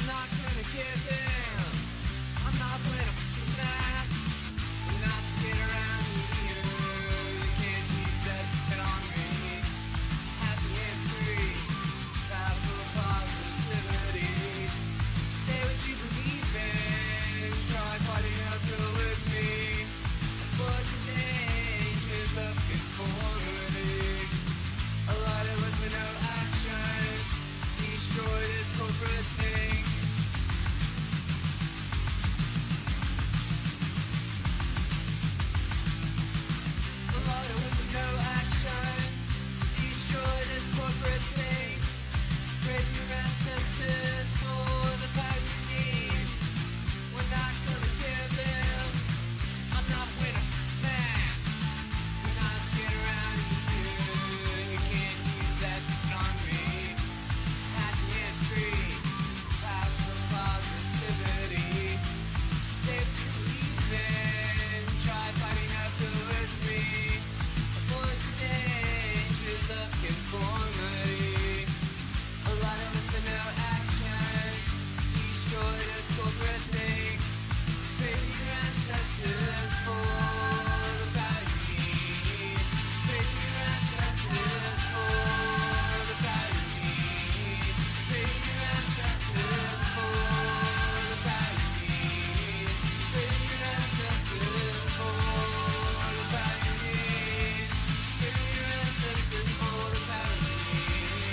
not gonna give in. I'm not playing a mask. I'm not scared around here. You can't keep setting on me. Happy and free. Powerful positivity. Say what you believe in. Try fighting uphill with me. Avoid the dangers of conformity. A lot of us with no action. Destroy this corporate thing. A lot of us with no action. Destroy this corporate thing. Pray to your ancestors for the power you need. We're not gonna give in. I'm not wearing a mask. We're not scared around here. You can't use that on me. Happy and free. Powerful positivity. Say what you believe in. Try fighting uphill with me. Avoid the dangers of conformity. A lot of us with no action. Destroy this corporate thing. Pray to your ancestors for the power you need. Pray to your ancestors for the power you need. Pray to your ancestors for the power you need. Pray to your ancestors for the power you need. Pray to your ancestors for the power you need.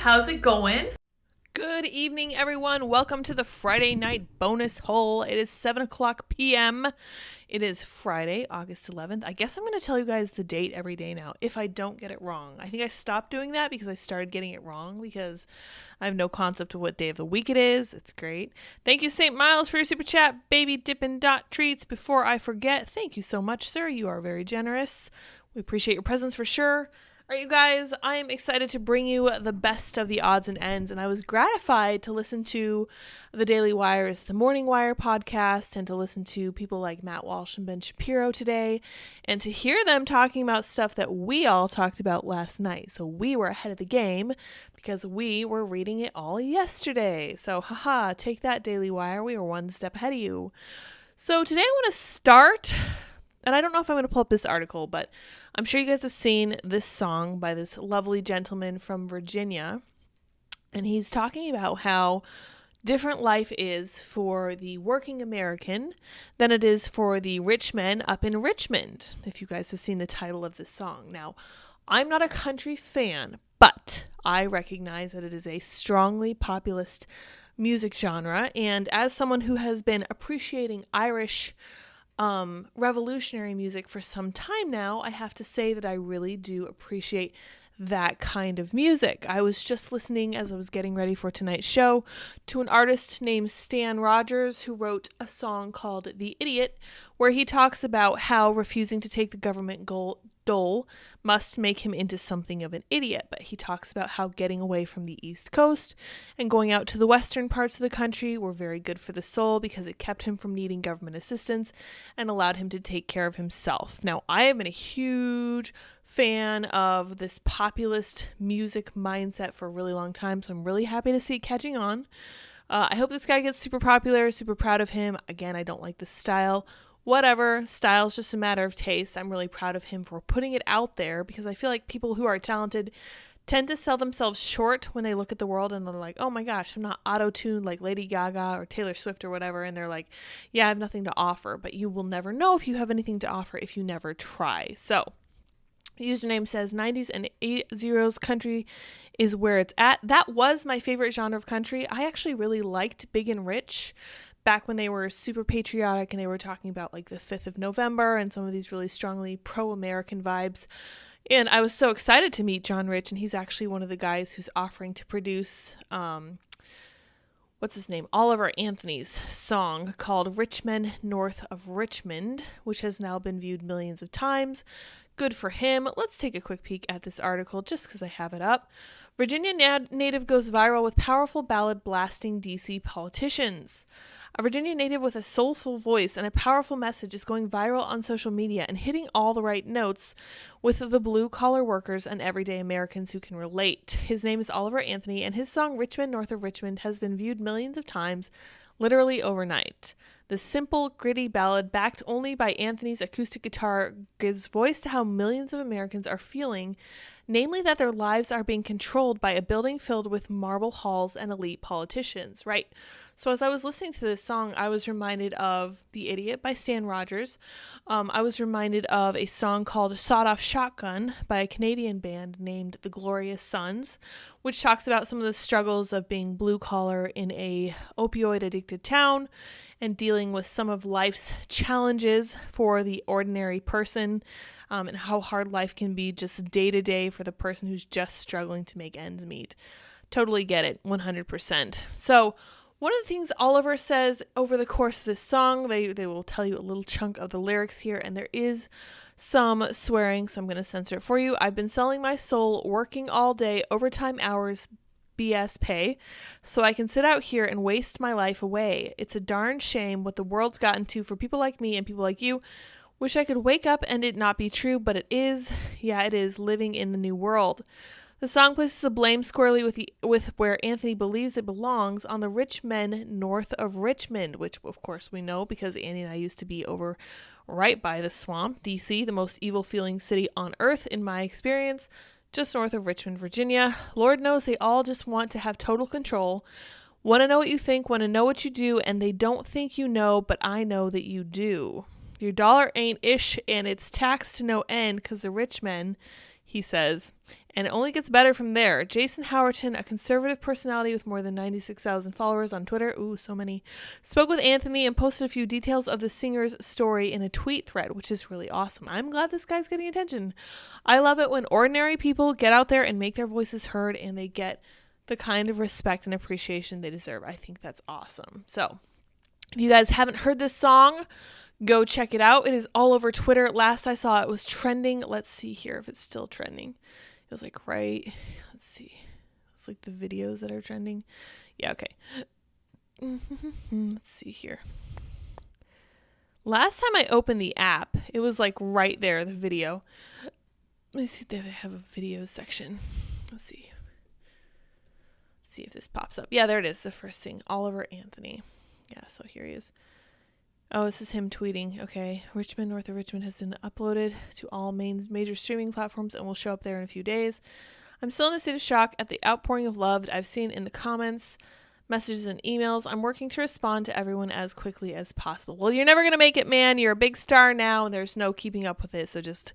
How's it going? Good evening, everyone. Welcome to the Friday night bonus hole. It is 7 o'clock p.m. It is Friday, August 11th. I guess I'm going to tell you guys the date every day now, if I don't get it wrong. I think I stopped doing that because I started getting it wrong because I have no concept of what day of the week it is. It's great. Thank you, St. Miles, for your super chat. Baby Dippin' Dot Treats. Before I forget, thank you so much, sir. You are very generous. We appreciate your presence for sure. All right, you guys, I am excited to bring you the best of the odds and ends, and I was gratified to listen to the Daily Wire's The Morning Wire podcast and to listen to people like Matt Walsh and Ben Shapiro today and to hear them talking about stuff that we all talked about last night. So we were ahead of the game because we were reading it all yesterday. So haha, take that, Daily Wire. We were one step ahead of you. So today I want to start... And I don't know if I'm going to pull up this article, but I'm sure you guys have seen this song by this lovely gentleman from Virginia. And he's talking about how different life is for the working American than it is for the rich men up in Richmond, if you guys have seen the title of this song. Now, I'm not a country fan, but I recognize that it is a strongly populist music genre. And as someone who has been appreciating Irish revolutionary music for some time now, I have to say that I really do appreciate that kind of music. I was just listening as I was getting ready for tonight's show to an artist named Stan Rogers who wrote a song called The Idiot, where he talks about how refusing to take the government dole must make him into something of an idiot. But he talks about how getting away from the East Coast and going out to the western parts of the country were very good for the soul because it kept him from needing government assistance and allowed him to take care of himself. Now, I have been a huge fan of this populist music mindset for a really long time, so I'm really happy to see it catching on. I hope this guy gets super popular, super proud of him. Again, I don't like the style. Whatever, style's just a matter of taste. I'm really proud of him for putting it out there because I feel like people who are talented tend to sell themselves short when they look at the world and they're like, oh my gosh, I'm not auto-tuned like Lady Gaga or Taylor Swift or whatever. And they're like, yeah, I have nothing to offer. But you will never know if you have anything to offer if you never try. So, the username says 90s and 80s country is where it's at. That was my favorite genre of country. I actually really liked Big and Rich back when they were super patriotic and they were talking about like the 5th of November and some of these really strongly pro-American vibes. And I was so excited to meet John Rich, and he's actually one of the guys who's offering to produce, Oliver Anthony's song called Rich Men North of Richmond, which has now been viewed millions of times. Good for him. Let's take a quick peek at this article just because I have it up. Virginia native goes viral with powerful ballad blasting D.C. politicians. A Virginia native with a soulful voice and a powerful message is going viral on social media and hitting all the right notes with the blue-collar workers and everyday Americans who can relate. His name is Oliver Anthony, and his song Richmond North of Richmond has been viewed millions of times, literally overnight. The simple, gritty ballad, backed only by Anthony's acoustic guitar, gives voice to how millions of Americans are feeling, namely that their lives are being controlled by a building filled with marble halls and elite politicians, right? So as I was listening to this song, I was reminded of The Idiot by Stan Rogers. I was reminded of a song called Sawed Off Shotgun by a Canadian band named The Glorious Sons, which talks about some of the struggles of being blue-collar in a opioid-addicted town and dealing with some of life's challenges for the ordinary person, and how hard life can be just day to day for the person who's just struggling to make ends meet. Totally get it, 100%. So one of the things Oliver says over the course of this song, they will tell you a little chunk of the lyrics here, and there is some swearing, so I'm going to censor it for you. I've been selling my soul, working all day, overtime hours, BS pay, so I can sit out here and waste my life away. It's a darn shame what the world's gotten to for people like me and people like you. Wish I could wake up and it not be true, but it is. Yeah, it is living in the new world. The song places the blame squarely with where Anthony believes it belongs, on the rich men north of Richmond, which of course we know because Andy and I used to be over right by the swamp, DC, the most evil-feeling city on earth in my experience, just north of Richmond, Virginia. Lord knows they all just want to have total control, want to know what you think, want to know what you do, and they don't think you know, but I know that you do. Your dollar ain't ish, and it's taxed to no end because the rich men, he says, and it only gets better from there. Jason Howerton, a conservative personality with more than 96,000 followers on Twitter, so many, spoke with Anthony and posted a few details of the singer's story in a tweet thread, which is really awesome. I'm glad this guy's getting attention. I love it when ordinary people get out there and make their voices heard and they get the kind of respect and appreciation they deserve. I think that's awesome. So, if you guys haven't heard this song, go check it out. It is all over Twitter. Last I saw it was trending. Let's see here if it's still trending. It was like let's see. It's like the videos that are trending. Yeah, okay. Let's see here. Last time I opened the app, it was like right there, the video. Let me see if they have a video section. Let's see. Let's see if this pops up. Yeah, there it is. The first thing. Oliver Anthony. Yeah, so here he is. Oh, this is him tweeting. Okay. Richmond, North of Richmond has been uploaded to all major streaming platforms and will show up there in a few days. I'm still in a state of shock at the outpouring of love that I've seen in the comments, messages, and emails. I'm working to respond to everyone as quickly as possible. Well, you're never going to make it, man. You're a big star now, and there's no keeping up with it. So just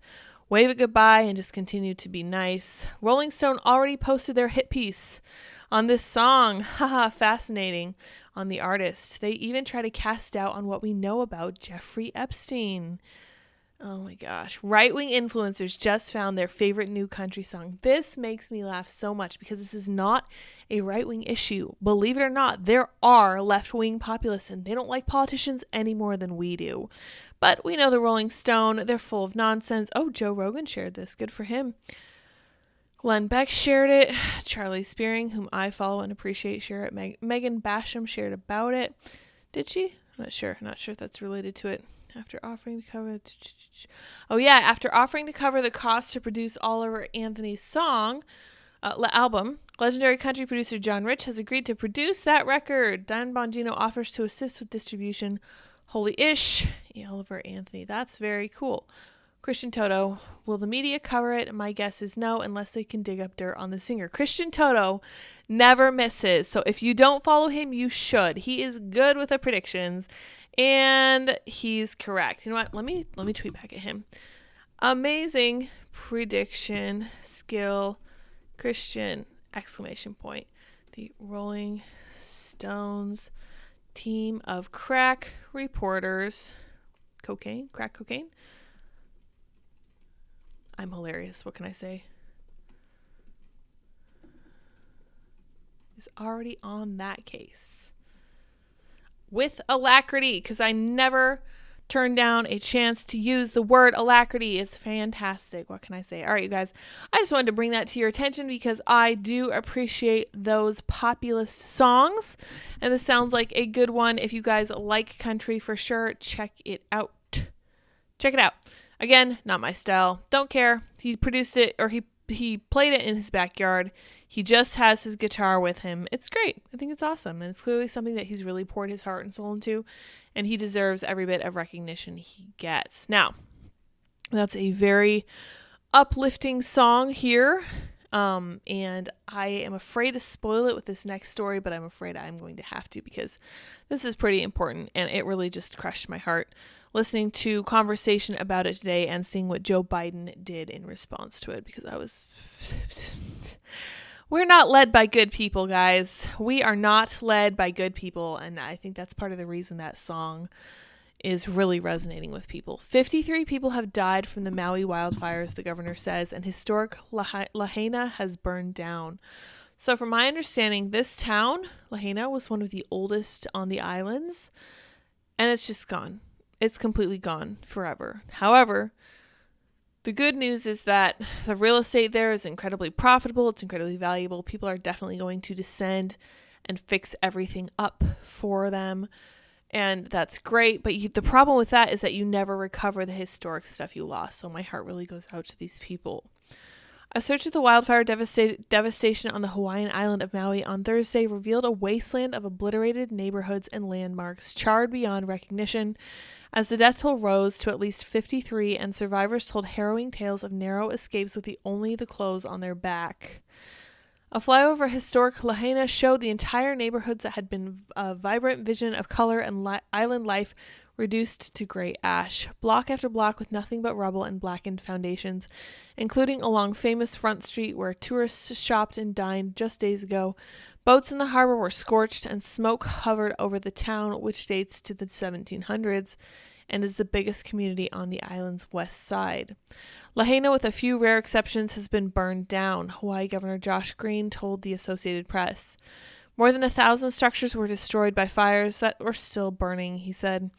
wave it goodbye and just continue to be nice. Rolling Stone already posted their hit piece on this song. Haha, fascinating. On the artist. They even try to cast doubt on what we know about Jeffrey Epstein. Oh my gosh. Right-wing influencers just found their favorite new country song. This makes me laugh so much because this is not a right-wing issue. Believe it or not, there are left-wing populists and they don't like politicians any more than we do. But we know the Rolling Stone, they're full of nonsense. Oh, Joe Rogan shared this. Good for him. Glenn Beck shared it. Charlie Spearing, whom I follow and appreciate, shared it. Megan Basham shared about it. Did she? I'm not sure. Not sure if that's related to it. After offering to cover the cost to produce Oliver Anthony's song, album, legendary country producer John Rich has agreed to produce that record. Dan Bongino offers to assist with distribution. Holy ish, Oliver Anthony. That's very cool. Christian Toto, will the media cover it? My guess is no, unless they can dig up dirt on the singer. Christian Toto never misses. So if you don't follow him, you should. He is good with the predictions. And he's correct. You know what? Let me tweet back at him. Amazing prediction skill, Christian! ! The Rolling Stones team of crack reporters, crack cocaine. I'm hilarious. What can I say? Is already on that case. With alacrity, because I never turn down a chance to use the word alacrity. It's fantastic. What can I say? All right, you guys, I just wanted to bring that to your attention because I do appreciate those populist songs, and this sounds like a good one. If you guys like country, for sure, check it out. Check it out. Again, not my style. Don't care. He produced it, or he played it in his backyard. He just has his guitar with him. It's great. I think it's awesome. And it's clearly something that he's really poured his heart and soul into. And he deserves every bit of recognition he gets. Now, that's a very uplifting song here. And I am afraid to spoil it with this next story, but I'm afraid I'm going to have to because this is pretty important. And it really just crushed my heart listening to conversation about it today and seeing what Joe Biden did in response to it, because I was... We're not led by good people, guys. We are not led by good people, and I think that's part of the reason that song is really resonating with people. 53 people have died from the Maui wildfires, the governor says, and historic Lahaina has burned down. So from my understanding, this town, Lahaina, was one of the oldest on the islands, and it's just gone. It's completely gone forever. However, the good news is that the real estate there is incredibly profitable. It's incredibly valuable. People are definitely going to descend and fix everything up for them. And that's great. But the problem with that is that you never recover the historic stuff you lost. So my heart really goes out to these people. A search of the wildfire devastation on the Hawaiian island of Maui on Thursday revealed a wasteland of obliterated neighborhoods and landmarks charred beyond recognition as the death toll rose to at least 53 and survivors told harrowing tales of narrow escapes with only the clothes on their back. A flyover historic Lahaina showed the entire neighborhoods that had been a vibrant vision of color and island life reduced to gray ash, block after block with nothing but rubble and blackened foundations, including along famous Front Street where tourists shopped and dined just days ago. Boats in the harbor were scorched and smoke hovered over the town, which dates to the 1700s and is the biggest community on the island's west side. Lahaina, with a few rare exceptions, has been burned down, Hawaii Governor Josh Green told the Associated Press. More than 1,000 structures were destroyed by fires that were still burning, he said.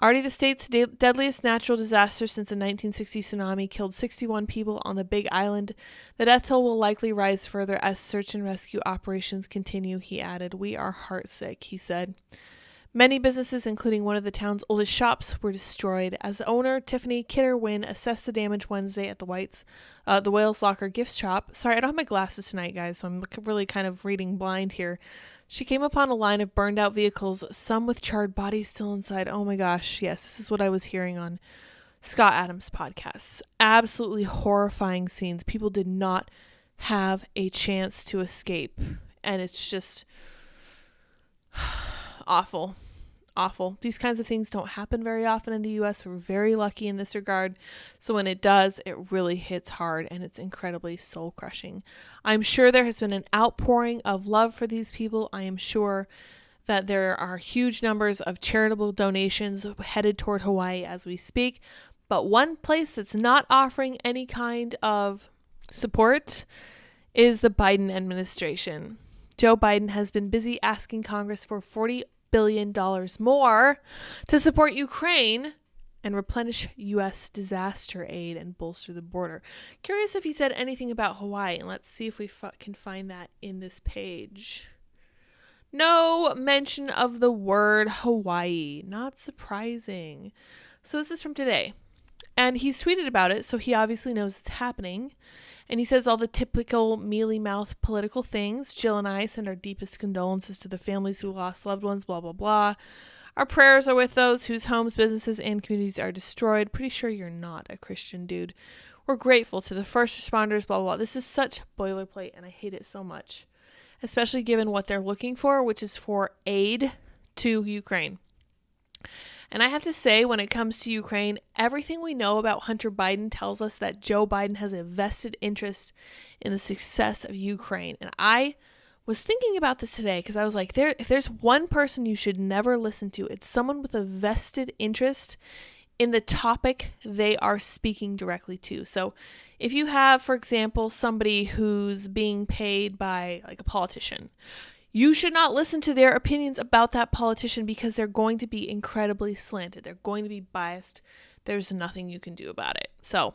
Already the state's deadliest natural disaster since the 1960 tsunami killed 61 people on the Big Island. The death toll will likely rise further as search and rescue operations continue, he added. We are heartsick, he said. Many businesses, including one of the town's oldest shops, were destroyed. As owner Tiffany Kidder-Wynn assessed the damage Wednesday at the Whales Locker gift shop. Sorry, I don't have my glasses tonight, guys, so I'm really kind of reading blind here. She came upon a line of burned out vehicles, some with charred bodies still inside. Oh my gosh, yes, this is what I was hearing on Scott Adams' podcast. Absolutely horrifying scenes. People did not have a chance to escape, and it's just awful. These kinds of things don't happen very often in the U.S. We're very lucky in this regard. So when it does, it really hits hard and it's incredibly soul crushing. I'm sure there has been an outpouring of love for these people. I am sure that there are huge numbers of charitable donations headed toward Hawaii as we speak. But one place that's not offering any kind of support is the Biden administration. Joe Biden has been busy asking Congress for $40 billion more to support Ukraine and replenish U.S. disaster aid and bolster the border. Curious if he said anything about Hawaii, and let's see if we can find that in this page. No mention of the word Hawaii. Not surprising. So this is from today. And he's tweeted about it, so he obviously knows it's happening. And he says all the typical mealy-mouthed political things. Jill and I send our deepest condolences to the families who lost loved ones, blah, blah, blah. Our prayers are with those whose homes, businesses, and communities are destroyed. Pretty sure you're not a Christian, dude. We're grateful to the first responders, blah, blah, blah. This is such boilerplate, and I hate it so much. Especially given what they're looking for, which is for aid to Ukraine. And I have to say, when it comes to Ukraine, everything we know about Hunter Biden tells us that Joe Biden has a vested interest in the success of Ukraine. And I was thinking about this today because I was like, if there's one person you should never listen to, it's someone with a vested interest in the topic they are speaking directly to. So if you have, for example, somebody who's being paid by like a politician, you should not listen to their opinions about that politician because they're going to be incredibly slanted. They're going to be biased. There's nothing you can do about it. So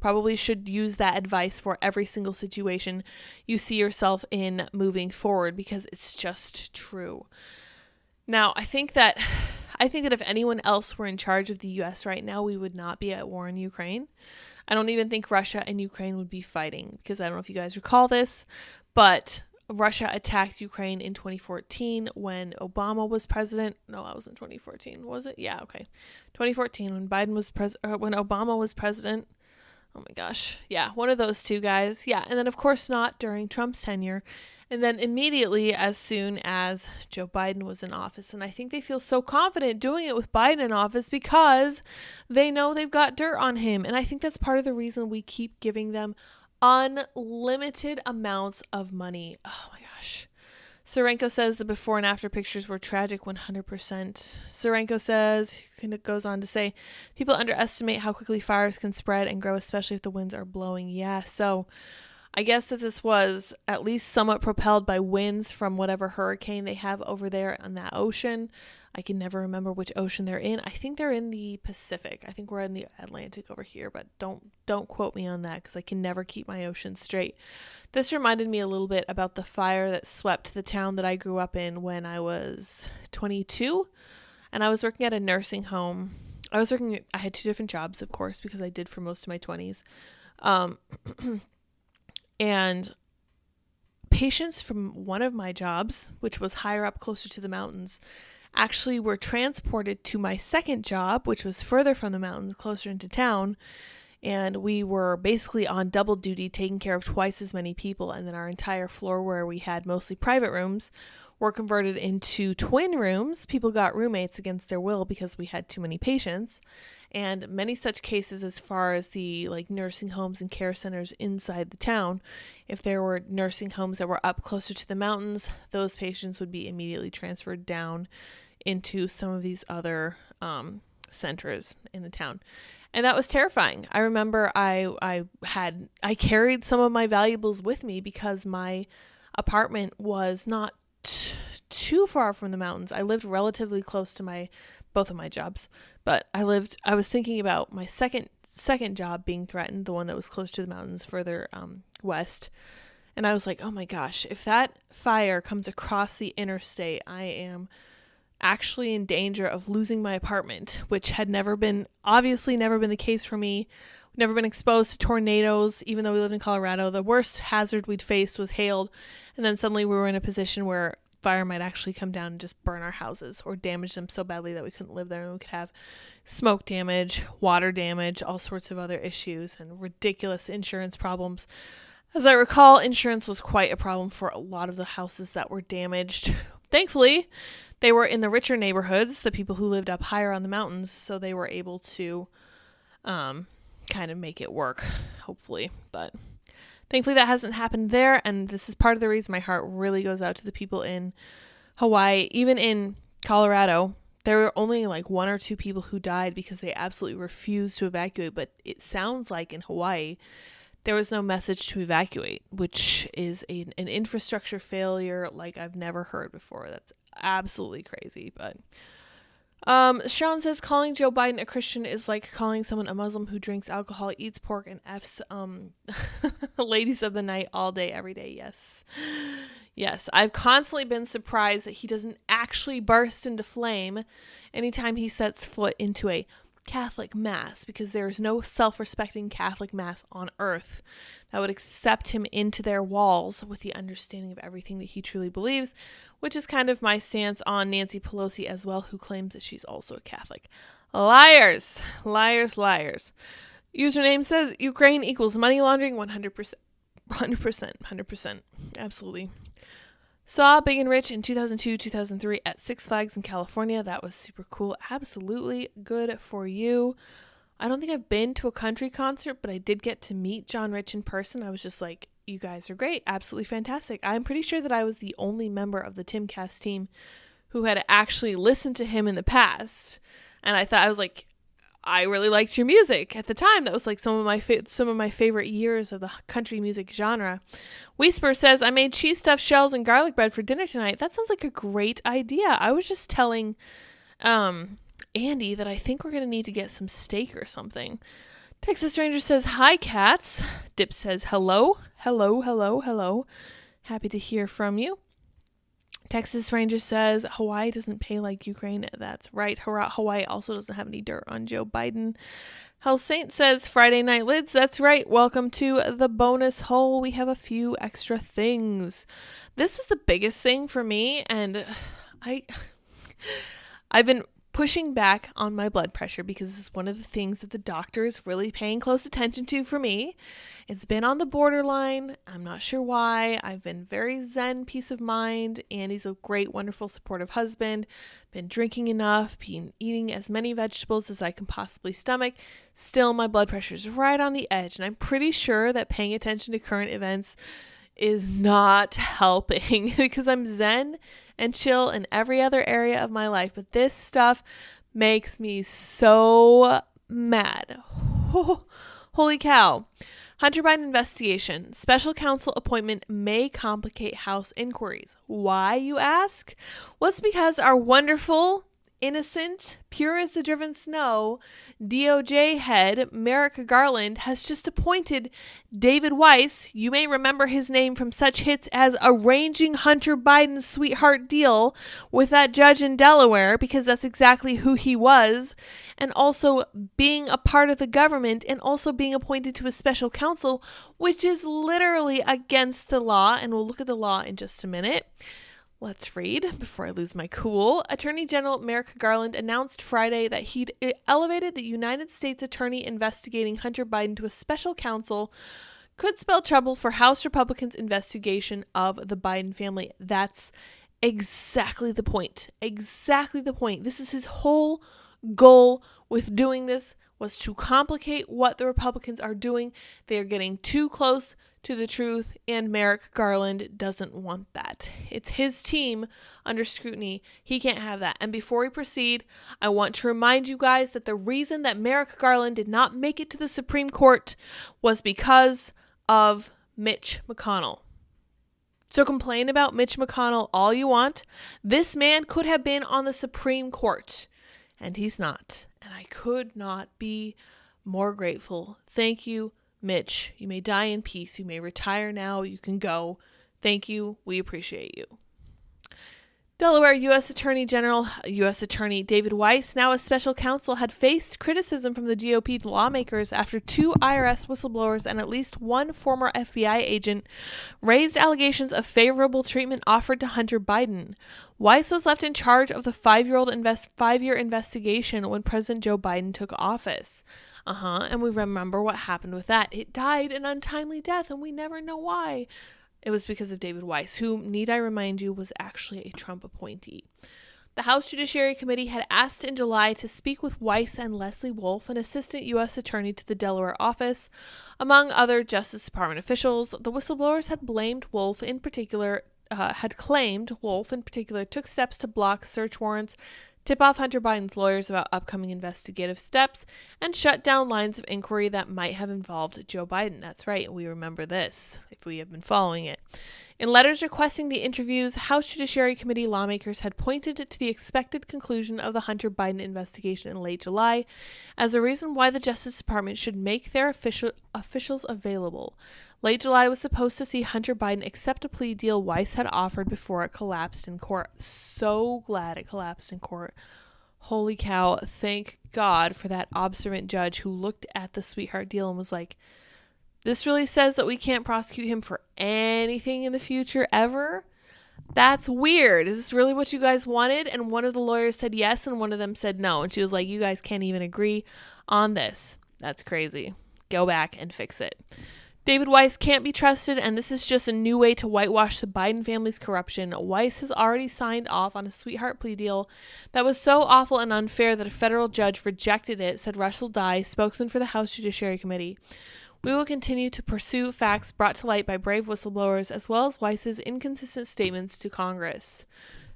probably should use that advice for every single situation you see yourself in moving forward because it's just true. Now, I think that if anyone else were in charge of the U.S. right now, we would not be at war in Ukraine. I don't even think Russia and Ukraine would be fighting because I don't know if you guys recall this, but Russia attacked Ukraine in 2014 when Obama was president. No, that was in 2014. Was it? Yeah, okay. 2014 when when Obama was president. Oh my gosh. Yeah, one of those two guys. Yeah, and then of course not during Trump's tenure. And then immediately as soon as Joe Biden was in office. And I think they feel so confident doing it with Biden in office because they know they've got dirt on him. And I think that's part of the reason we keep giving them unlimited amounts of money. Oh my gosh. Serenko says the before and after pictures were tragic 100%. Serenko says, and it goes on to say, people underestimate how quickly fires can spread and grow, especially if the winds are blowing. Yeah, so I guess that this was at least somewhat propelled by winds from whatever hurricane they have over there on that ocean. I can never remember which ocean they're in. I think they're in the Pacific. I think we're in the Atlantic over here, but don't quote me on that because I can never keep my oceans straight. This reminded me a little bit about the fire that swept the town that I grew up in when I was 22, and I was working at a nursing home. I had two different jobs, of course, because I did for most of my 20s. And patients from one of my jobs, which was higher up closer to the mountains, actually were transported to my second job, which was further from the mountains, closer into town. And we were basically on double duty, taking care of twice as many people. And then our entire floor, where we had mostly private rooms, were converted into twin rooms. People got roommates against their will because we had too many patients. And many such cases as far as the nursing homes and care centers inside the town. If there were nursing homes that were up closer to the mountains, those patients would be immediately transferred down into some of these other centers in the town. And that was terrifying. I remember I carried some of my valuables with me because my apartment was not too far from the mountains. I lived relatively close to both of my jobs, but I was thinking about my second job being threatened, the one that was close to the mountains further west. And I was like, oh my gosh, if that fire comes across the interstate, I am actually in danger of losing my apartment, which had obviously never been the case for me. Never been exposed to tornadoes, even though we lived in Colorado. The worst hazard we'd faced was hail. And then suddenly we were in a position where fire might actually come down and just burn our houses or damage them so badly that we couldn't live there. And we could have smoke damage, water damage, all sorts of other issues, and ridiculous insurance problems. As I recall, insurance was quite a problem for a lot of the houses that were damaged. Thankfully, they were in the richer neighborhoods, the people who lived up higher on the mountains, so they were able to kind of make it work, hopefully. But thankfully that hasn't happened there, and this is part of the reason my heart really goes out to the people in Hawaii. Even in Colorado, there were only like 1 or 2 people who died because they absolutely refused to evacuate. But it sounds like in Hawaii, there was no message to evacuate, which is an infrastructure failure like I've never heard before. That's absolutely crazy. But Sean says calling Joe Biden a Christian is like calling someone a Muslim who drinks alcohol, eats pork, and F's ladies of the night all day, every day. Yes, I've constantly been surprised that he doesn't actually burst into flame anytime he sets foot into a Catholic mass, because there is no self-respecting Catholic mass on earth that would accept him into their walls with the understanding of everything that he truly believes, which is kind of my stance on Nancy Pelosi as well, who claims that she's also a Catholic. Liars, liars, liars. Username says Ukraine equals money laundering 100%. 100%. Absolutely. Saw Big and Rich in 2002, 2003 at Six Flags in California. That was super cool. Absolutely good for you. I don't think I've been to a country concert, but I did get to meet John Rich in person. I was just like, you guys are great. Absolutely fantastic. I'm pretty sure that I was the only member of the Timcast team who had actually listened to him in the past. And I was like, I really liked your music at the time. That was like some of my favorite years of the country music genre. Whisper says, I made cheese stuffed shells and garlic bread for dinner tonight. That sounds like a great idea. I was just telling Andy that I think we're going to need to get some steak or something. Texas Ranger says, hi, cats. Dip says, hello. Happy to hear from you. Texas Ranger says, Hawaii doesn't pay like Ukraine. That's right. Hawaii also doesn't have any dirt on Joe Biden. Hell Saint says, Friday Night Lids. That's right. Welcome to the bonus hole. We have a few extra things. This was the biggest thing for me, and I've been pushing back on my blood pressure because this is one of the things that the doctor is really paying close attention to for me. It's been on the borderline. I'm not sure why. I've been very zen, peace of mind. Andy's a great, wonderful, supportive husband. Been drinking enough, been eating as many vegetables as I can possibly stomach. Still, my blood pressure is right on the edge, and I'm pretty sure that paying attention to current events is not helping because I'm zen and chill in every other area of my life. But this stuff makes me so mad. Holy cow. Hunter Biden investigation. Special counsel appointment may complicate House inquiries. Why, you ask? Well, it's because our wonderful, innocent, pure as the driven snow DOJ head Merrick Garland has just appointed David Weiss. You may remember his name from such hits as arranging Hunter Biden's sweetheart deal with that judge in Delaware, because that's exactly who he was, and also being a part of the government and also being appointed to a special counsel, which is literally against the law. And we'll look at the law in just a minute. Let's read before I lose my cool. Attorney General Merrick Garland announced Friday that he'd elevated the United States attorney investigating Hunter Biden to a special counsel could spell trouble for House Republicans' investigation of the Biden family. That's exactly the point. Exactly the point. This is his whole goal with doing this, was to complicate what the Republicans are doing. They are getting too close to the truth, and Merrick Garland doesn't want that. It's his team under scrutiny. He can't have that. And before we proceed, I want to remind you guys that the reason that Merrick Garland did not make it to the Supreme Court was because of Mitch McConnell. So complain about Mitch McConnell all you want. This man could have been on the Supreme Court, and he's not. And I could not be more grateful. Thank you, Mitch. You may die in peace. You may retire now. You can go. Thank you. We appreciate you. Delaware U.S. Attorney David Weiss, now a special counsel, had faced criticism from the GOP lawmakers after 2 IRS whistleblowers and at least 1 former FBI agent raised allegations of favorable treatment offered to Hunter Biden. Weiss was left in charge of the 5-year investigation when President Joe Biden took office. And we remember what happened with that. It died an untimely death, and we never know why. It was because of David Weiss, who, need I remind you, was actually a Trump appointee. The House Judiciary Committee had asked in July to speak with Weiss and Leslie Wolf, an assistant U.S. attorney to the Delaware office. Among other Justice Department officials, the whistleblowers had claimed Wolf in particular took steps to block search warrants tip off Hunter Biden's lawyers about upcoming investigative steps, and shut down lines of inquiry that might have involved Joe Biden. That's right, we remember this, if we have been following it. In letters requesting the interviews, House Judiciary Committee lawmakers had pointed to the expected conclusion of the Hunter Biden investigation in late July as a reason why the Justice Department should make their officials available. Late July was supposed to see Hunter Biden accept a plea deal Weiss had offered before it collapsed in court. So glad it collapsed in court. Holy cow, thank God for that observant judge who looked at the sweetheart deal and was like, this really says that we can't prosecute him for anything in the future ever? That's weird. Is this really what you guys wanted? And one of the lawyers said yes, and one of them said no. And she was like, you guys can't even agree on this. That's crazy. Go back and fix it. David Weiss can't be trusted, and this is just a new way to whitewash the Biden family's corruption. Weiss has already signed off on a sweetheart plea deal that was so awful and unfair that a federal judge rejected it, said Russell Dye, spokesman for the House Judiciary Committee. We will continue to pursue facts brought to light by brave whistleblowers, as well as Weiss's inconsistent statements to Congress.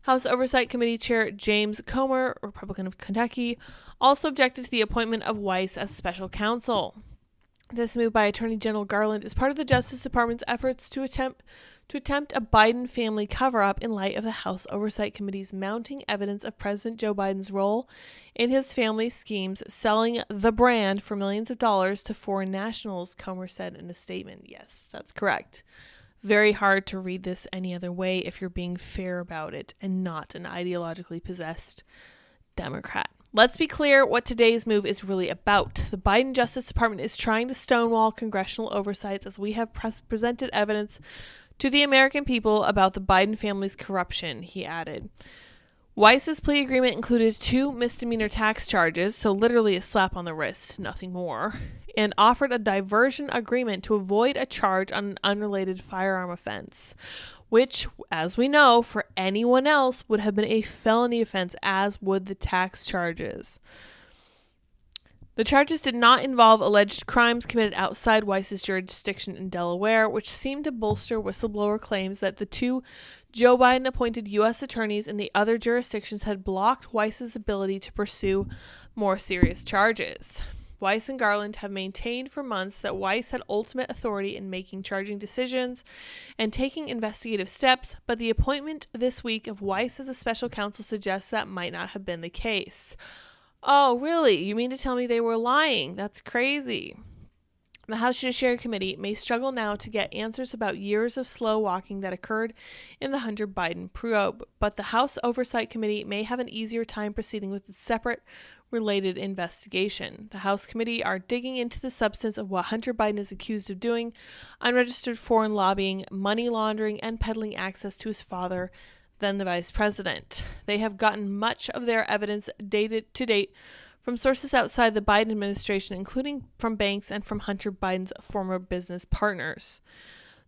House Oversight Committee Chair James Comer, Republican of Kentucky, also objected to the appointment of Weiss as special counsel. This move by Attorney General Garland is part of the Justice Department's efforts to attempt a Biden family cover-up in light of the House Oversight Committee's mounting evidence of President Joe Biden's role in his family's schemes, selling the brand for millions of dollars to foreign nationals, Comer said in a statement. Yes, that's correct. Very hard to read this any other way if you're being fair about it and not an ideologically possessed Democrat. Let's be clear what today's move is really about. The Biden Justice Department is trying to stonewall congressional oversights as we have presented evidence to the American people about the Biden family's corruption, he added. Weiss's plea agreement included 2 misdemeanor tax charges, so literally a slap on the wrist, nothing more, and offered a diversion agreement to avoid a charge on an unrelated firearm offense, which, as we know, for anyone else would have been a felony offense, as would the tax charges. The charges did not involve alleged crimes committed outside Weiss's jurisdiction in Delaware, which seemed to bolster whistleblower claims that the 2 Joe Biden-appointed U.S. attorneys in the other jurisdictions had blocked Weiss's ability to pursue more serious charges. Weiss and Garland have maintained for months that Weiss had ultimate authority in making charging decisions and taking investigative steps, but the appointment this week of Weiss as a special counsel suggests that might not have been the case. Oh, really? You mean to tell me they were lying? That's crazy. The House Judiciary Committee may struggle now to get answers about years of slow walking that occurred in the Hunter Biden probe, but the House Oversight Committee may have an easier time proceeding with its separate, related investigation. The House Committee are digging into the substance of what Hunter Biden is accused of doing: unregistered foreign lobbying, money laundering, and peddling access to his father, then the vice president. They have gotten much of their evidence dated to date from sources outside the Biden administration, including from banks and from Hunter Biden's former business partners.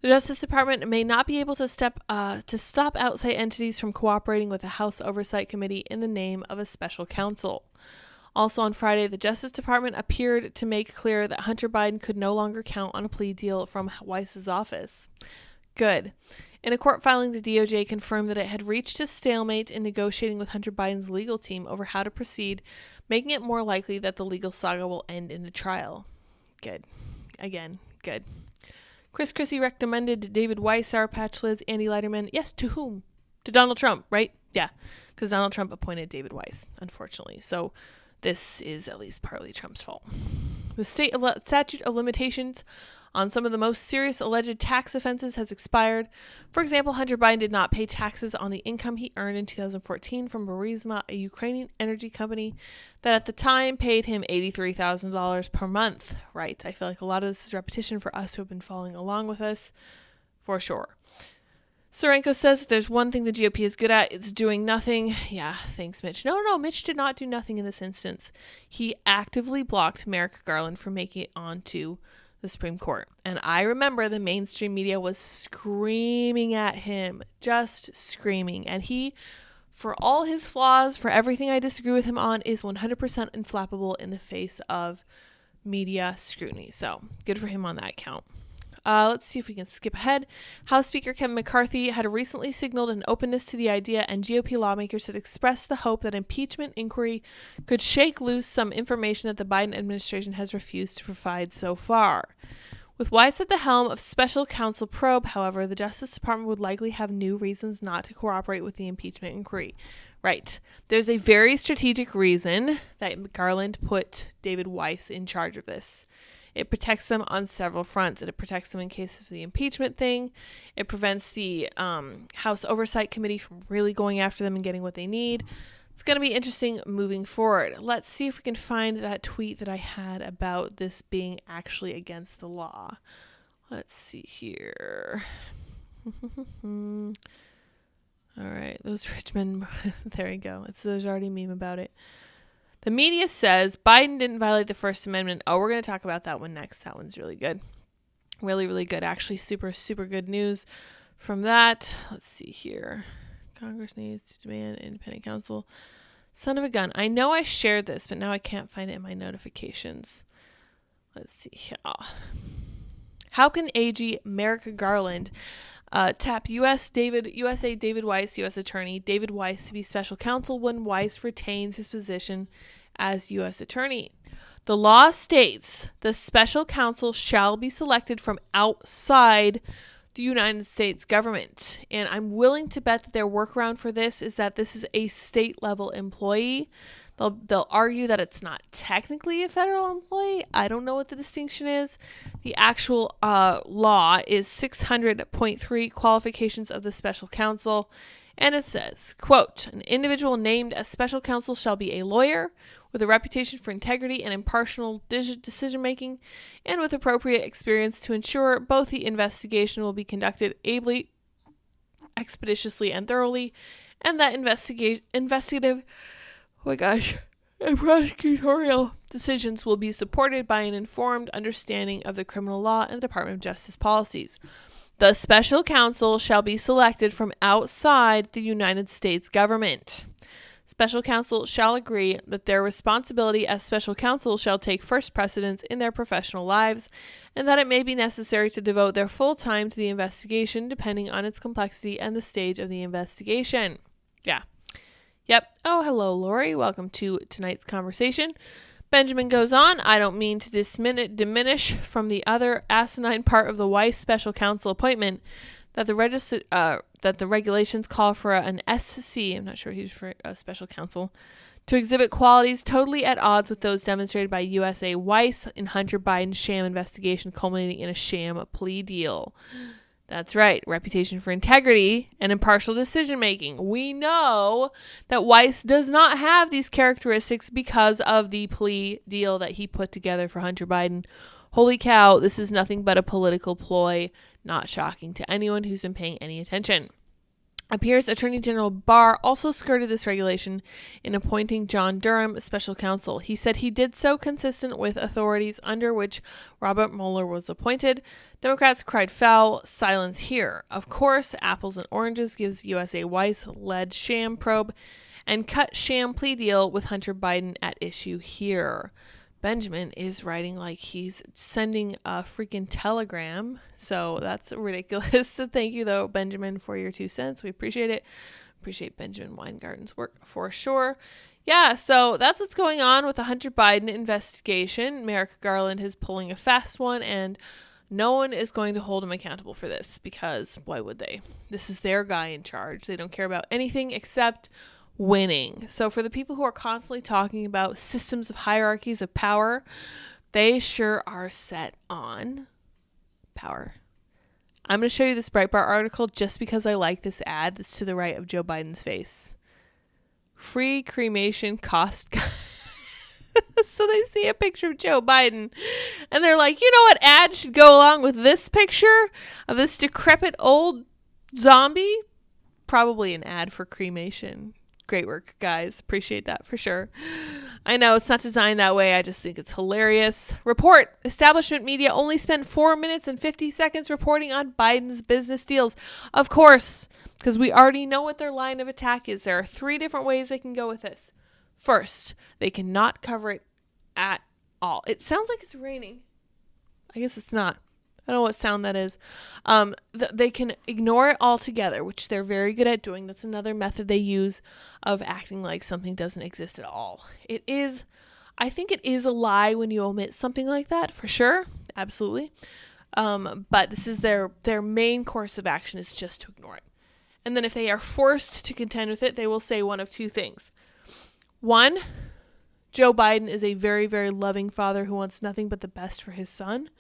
The Justice Department may not be able to stop outside entities from cooperating with the House Oversight Committee in the name of a special counsel. Also on Friday, the Justice Department appeared to make clear that Hunter Biden could no longer count on a plea deal from Weiss's office. Good. In a court filing, the DOJ confirmed that it had reached a stalemate in negotiating with Hunter Biden's legal team over how to proceed, making it more likely that the legal saga will end in a trial. Good. Again, good. Chris Christie recommended David Weiss, SourPatchLyds, Andy Leiderman. Yes, to whom? To Donald Trump, right? Yeah, because Donald Trump appointed David Weiss, unfortunately. So this is at least partly Trump's fault. The statute of limitations on some of the most serious alleged tax offenses has expired. For example, Hunter Biden did not pay taxes on the income he earned in 2014 from Burisma, a Ukrainian energy company that at the time paid him $83,000 per month. Right. I feel like a lot of this is repetition for us who have been following along with us, for sure. Sorenko says there's one thing the GOP is good at, it's doing nothing. Yeah, thanks, Mitch. No, Mitch did not do nothing in this instance. He actively blocked Merrick Garland from making it onto the Supreme Court. And I remember the mainstream media was screaming at him, just screaming. And he, for all his flaws, for everything I disagree with him on, is 100% inflappable in the face of media scrutiny. So good for him on that count. Let's see if we can skip ahead. House Speaker Kevin McCarthy had recently signaled an openness to the idea, and GOP lawmakers had expressed the hope that impeachment inquiry could shake loose some information that the Biden administration has refused to provide so far. With Weiss at the helm of special counsel probe, however, the Justice Department would likely have new reasons not to cooperate with the impeachment inquiry. Right. There's a very strategic reason that Garland put David Weiss in charge of this. It protects them on several fronts. It protects them in case of the impeachment thing. It prevents the House Oversight Committee from really going after them and getting what they need. It's going to be interesting moving forward. Let's see if we can find that tweet that I had about this being actually against the law. Let's see here. All right, those Richmond, there you go. There's already a meme about it. The media says Biden didn't violate the First Amendment. Oh, we're going to talk about that one next. That one's really good. Really, really good. Actually, super, super good news from that. Let's see here. Congress needs to demand independent counsel. Son of a gun. I know I shared this, but now I can't find it in my notifications. Let's see here. How can AG Merrick Garland tap USA David Weiss, U.S. Attorney David Weiss to be special counsel when Weiss retains his position as U.S. Attorney? The law states the special counsel shall be selected from outside the United States government. And I'm willing to bet that their workaround for this is that this is a state level employee. They'll argue that it's not technically a federal employee. I don't know what the distinction is. The actual law is 600.3 qualifications of the special counsel. And it says, quote, an individual named as special counsel shall be a lawyer with a reputation for integrity and impartial decision-making and with appropriate experience to ensure both the investigation will be conducted ably, expeditiously, and thoroughly, and that investigative and prosecutorial decisions will be supported by an informed understanding of the criminal law and the Department of Justice policies. The special counsel shall be selected from outside the United States government. Special counsel shall agree that their responsibility as special counsel shall take first precedence in their professional lives, and that it may be necessary to devote their full time to the investigation depending on its complexity and the stage of the investigation. Yeah. Yep. Oh, hello, Lori. Welcome to tonight's conversation. Benjamin goes on, I don't mean to diminish from the other asinine part of the Weiss special counsel appointment that the regulations call for an SC, I'm not sure he's for a special counsel, to exhibit qualities totally at odds with those demonstrated by USA Weiss in Hunter Biden's sham investigation culminating in a sham plea deal. That's right, reputation for integrity and impartial decision-making. We know that Weiss does not have these characteristics because of the plea deal that he put together for Hunter Biden. Holy cow, this is nothing but a political ploy, not shocking to anyone who's been paying any attention. Appears Attorney General Barr also skirted this regulation in appointing John Durham special counsel. He said he did so consistent with authorities under which Robert Mueller was appointed. Democrats cried foul, silence here. Of course, apples and oranges gives USA Weiss-led sham probe and cut sham plea deal with Hunter Biden at issue here. Benjamin is writing like he's sending a freaking telegram. So that's ridiculous. So thank you, though, Benjamin, for your 2 cents. We appreciate it. Appreciate Benjamin Weingarten's work for sure. Yeah, so that's what's going on with the Hunter Biden investigation. Merrick Garland is pulling a fast one, and no one is going to hold him accountable for this because why would they? This is their guy in charge. They don't care about anything except winning. So for the people who are constantly talking about systems of hierarchies of power, they sure are set on power. I'm going to show you this Breitbart article just because I like this ad that's to the right of Joe Biden's face. Free cremation cost. So they see a picture of Joe Biden and they're like, you know what ad should go along with this picture of this decrepit old zombie? Probably an ad for cremation. Great work, guys. Appreciate that for sure. I know it's not designed that way. I just think it's hilarious. Report. Establishment media only spent 4 minutes and 50 seconds reporting on Biden's business deals. Of course, because we already know what their line of attack is. There are 3 different ways they can go with this. First, they cannot cover it at all. It sounds like it's raining. I guess it's not. I don't know what sound that is. They can ignore it altogether, which they're very good at doing. That's another method they use of acting like something doesn't exist at all. I think it is a lie when you omit something like that, for sure. Absolutely. But this is their main course of action is just to ignore it. And then if they are forced to contend with it, they will say one of two things. One, Joe Biden is a very, very loving father who wants nothing but the best for his son.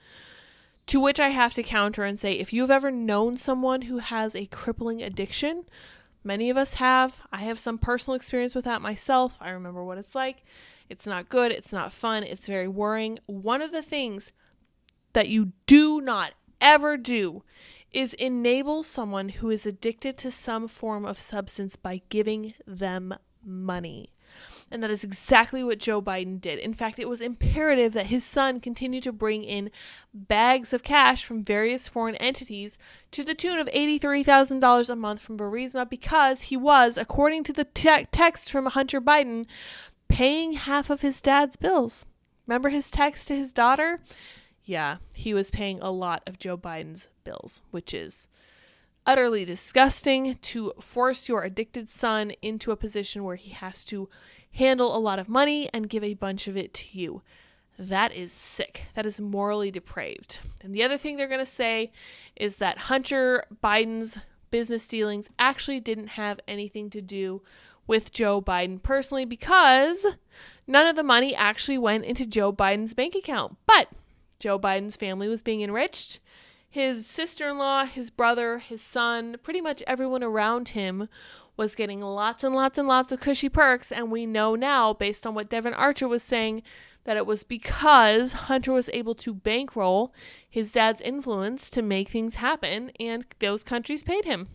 To which I have to counter and say, if you've ever known someone who has a crippling addiction, many of us have. I have some personal experience with that myself. I remember what it's like. It's not good. It's not fun. It's very worrying. One of the things that you do not ever do is enable someone who is addicted to some form of substance by giving them money. And that is exactly what Joe Biden did. In fact, it was imperative that his son continue to bring in bags of cash from various foreign entities to the tune of $83,000 a month from Burisma because he was, according to the text from Hunter Biden, paying half of his dad's bills. Remember his text to his daughter? Yeah, he was paying a lot of Joe Biden's bills, which is utterly disgusting to force your addicted son into a position where he has to handle a lot of money and give a bunch of it to you. That is sick. That is morally depraved. And the other thing they're going to say is that Hunter Biden's business dealings actually didn't have anything to do with Joe Biden personally because none of the money actually went into Joe Biden's bank account. But Joe Biden's family was being enriched. His sister-in-law, his brother, his son, pretty much everyone around him was getting lots and lots and lots of cushy perks. And we know now, based on what Devin Archer was saying, that it was because Hunter was able to bankroll his dad's influence to make things happen, and those countries paid him.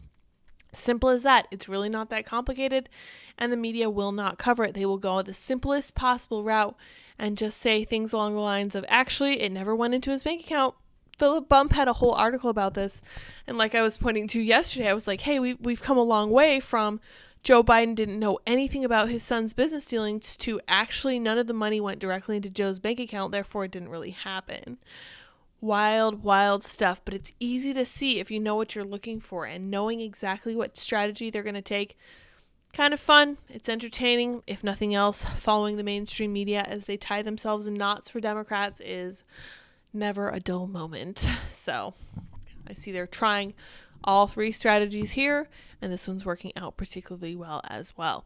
Simple as that. It's really not that complicated, and the media will not cover it. They will go the simplest possible route and just say things along the lines of, actually, it never went into his bank account. Philip Bump had a whole article about this, and like I was pointing to yesterday, I was like, hey, we've come a long way from Joe Biden didn't know anything about his son's business dealings to actually none of the money went directly into Joe's bank account, therefore it didn't really happen. Wild, wild stuff, but it's easy to see if you know what you're looking for, and knowing exactly what strategy they're going to take. Kind of fun. It's entertaining, if nothing else. Following the mainstream media as they tie themselves in knots for Democrats is never a dull moment. So I see they're trying all three strategies here, and this one's working out particularly well as well.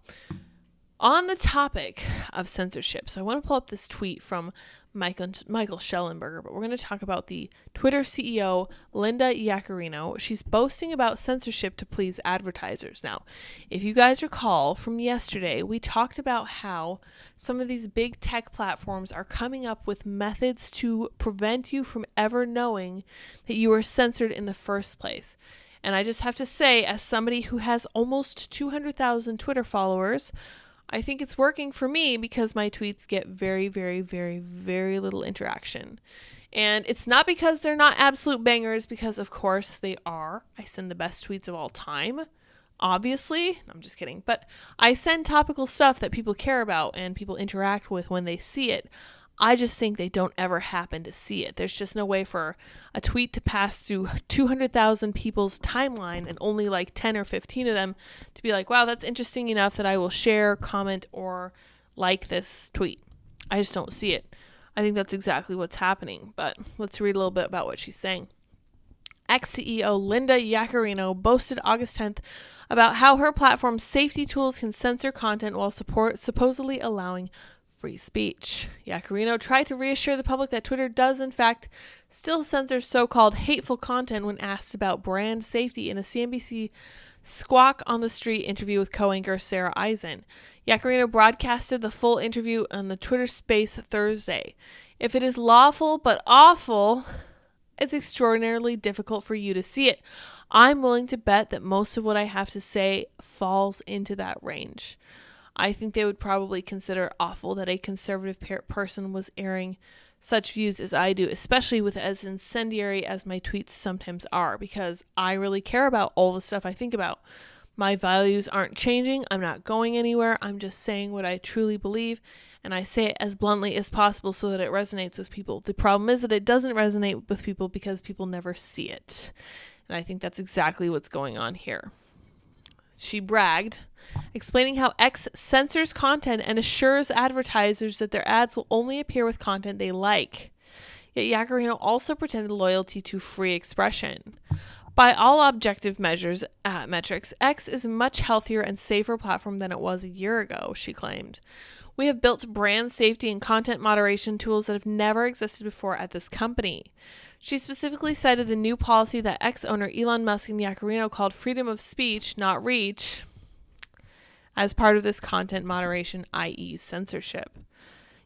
On the topic of censorship, so I want to pull up this tweet from Michael Schellenberger, but we're going to talk about the Twitter CEO, Linda Yaccarino. She's boasting about censorship to please advertisers. Now, if you guys recall from yesterday, we talked about how some of these big tech platforms are coming up with methods to prevent you from ever knowing that you were censored in the first place. And I just have to say, as somebody who has almost 200,000 Twitter followers, I think it's working for me because my tweets get very, very, very, very little interaction. And it's not because they're not absolute bangers, because of course they are. I send the best tweets of all time, obviously. I'm just kidding. But I send topical stuff that people care about and people interact with when they see it. I just think they don't ever happen to see it. There's just no way for a tweet to pass through 200,000 people's timeline and only like 10 or 15 of them to be like, wow, that's interesting enough that I will share, comment, or like this tweet. I just don't see it. I think that's exactly what's happening. But let's read a little bit about what she's saying. Ex-CEO Linda Yaccarino boasted August 10th about how her platform's safety tools can censor content while supposedly allowing free speech. Yaccarino tried to reassure the public that Twitter does, in fact, still censor so-called hateful content when asked about brand safety in a CNBC Squawk on the Street interview with co-anchor Sarah Eisen. Yaccarino broadcasted the full interview on the Twitter Space Thursday. If it is lawful but awful, it's extraordinarily difficult for you to see it. I'm willing to bet that most of what I have to say falls into that range. I think they would probably consider awful that a conservative person was airing such views as I do, especially with as incendiary as my tweets sometimes are, because I really care about all the stuff I think about. My values aren't changing. I'm not going anywhere. I'm just saying what I truly believe, and I say it as bluntly as possible so that it resonates with people. The problem is that it doesn't resonate with people because people never see it. And I think that's exactly what's going on here. She bragged, explaining how X censors content and assures advertisers that their ads will only appear with content they like. Yet Yaccarino also pretended loyalty to free expression. By all objective metrics, X is a much healthier and safer platform than it was a year ago, she claimed. We have built brand safety and content moderation tools that have never existed before at this company. She specifically cited the new policy that X owner Elon Musk and Yaccarino called freedom of speech, not reach, as part of this content moderation, i.e. censorship.